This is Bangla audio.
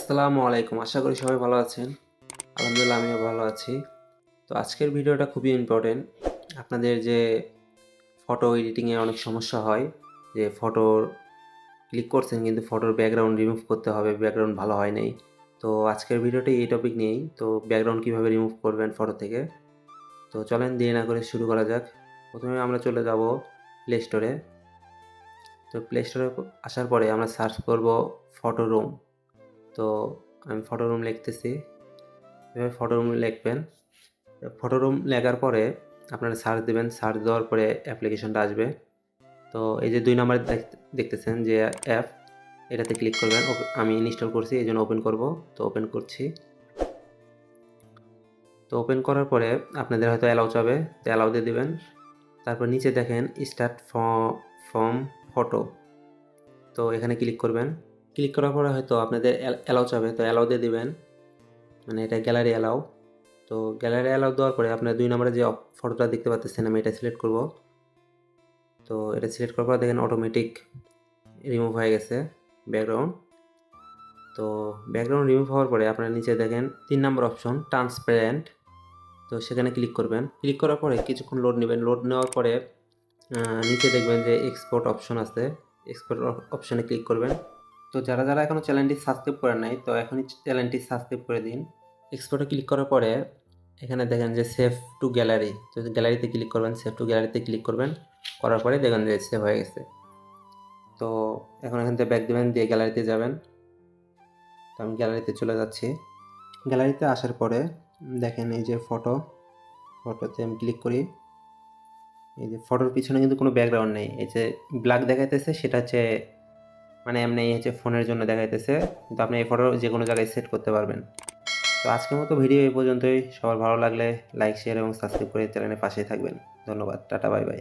আসসালামু আলাইকুম। আশা করি সবাই ভালো আছেন। আলহামদুলিল্লাহ আমিও ভালো আছি। তো আজকের ভিডিওটা খুবই ইম্পর্টেন্ট। আপনাদের যে ফটো এডিটিংয়ে অনেক সমস্যা হয়, যে ফটোর ক্লিক করছেন কিন্তু ফটোর ব্যাকগ্রাউন্ড রিমুভ করতে হবে, ব্যাকগ্রাউন্ড ভালো হয় নাই। তো আজকের ভিডিওটি এই টপিক নিয়েই। তো ব্যাকগ্রাউন্ড কীভাবে রিমুভ করবেন ফটো থেকে। তো চলেন দেরি না করে শুরু করা যাক। প্রথমে আমরা চলে যাব প্লে স্টোরে। তো প্লে স্টোরে আসার পরে আমরা সার্চ করব ফটো রুম। তো আমি ফটো রুম লিখতেছি। এভাবে ফটো রুম লিখবেন। ফটো রুম লেখার পরে আপনারা সার্চ দেবেন। সার্চ দেওয়ার পরে অ্যাপ্লিকেশনটা আসবে। তো এই যে 2 নাম্বারে দেখতেছেন যে অ্যাপ, এটাতে ক্লিক করবেন। আমি ইনস্টল করছি এই জন্য ওপেন করব। তো ওপেন করছি। তো ওপেন করার পরে আপনাদের হয়তো অ্যালাউ চাবে, তো অ্যালাউ দিয়ে দেবেন। তারপর নিচে দেখেন স্টার্ট ফ্রম ফটো, তো এখানে ক্লিক করবেন। ক্লিক করার পরে হয়তো আপনাদের অ্যালাউ চাবে, তো অ্যালাউ দিয়ে দেবেন। মানে এটা গ্যালারি অ্যালাউ। তো গ্যালারি অ্যালাউ দেওয়ার পরে আপনার 2 নম্বরে যে ফটোটা দেখতে পাচ্ছেন, আমি এটা সিলেক্ট করব। তো এটা সিলেক্ট করার পর দেখেন অটোমেটিক রিমুভ হয়ে গেছে ব্যাকগ্রাউন্ড। তো ব্যাকগ্রাউন্ড রিমুভ হওয়ার পরে আপনার নিচে দেখেন 3 নম্বর অপশন ট্রান্সপারেন্ট। তো সেখানে ক্লিক করবেন। ক্লিক করার পরে কিছুক্ষণ লোড নেবেন। লোড নেওয়ার পরে নিচে দেখবেন যে এক্সপোর্ট অপশন আছে, এক্সপোর্ট অপশনে ক্লিক করবেন। তো যারা এখনও চ্যানেলটি সাবস্ক্রাইব করেন নাই, তো এখনই চ্যানেলটি সাবস্ক্রাইব করে দিন। এক্সপোর্টে ক্লিক করার পরে এখানে দেখেন যে সেভ টু গ্যালারি, তো গ্যালারিতে ক্লিক করবেন। সেভ টু গ্যালারিতে ক্লিক করবেন, করার পরে দেখেন যে সেভ হয়ে গেছে। তো এখন এখান থেকে ব্যাক দেবেন, দিয়ে গ্যালারিতে যাবেন। তো আমি গ্যালারিতে চলে যাচ্ছি। গ্যালারিতে আসার পরে দেখেন এই যে ফটোতে আমি ক্লিক করি। এই যে ফটোর পিছনে কিন্তু কোনো ব্যাকগ্রাউন্ড নেই, এই যে ব্ল্যাক দেখাইতেছে সেটা হচ্ছে মানে এমনি হচ্ছে ফোনের জন্য দেখাইতেছে, কিন্তু আপনি এই ফটো যে কোনো জায়গায় সেট করতে পারবেন। তো আজকের মতো ভিডিও এই পর্যন্তই। সবার ভালো লাগলে লাইক, শেয়ার এবং সাবস্ক্রাইব করে চ্যানেলের পাশেই থাকবেন। ধন্যবাদ। Tata, bye bye.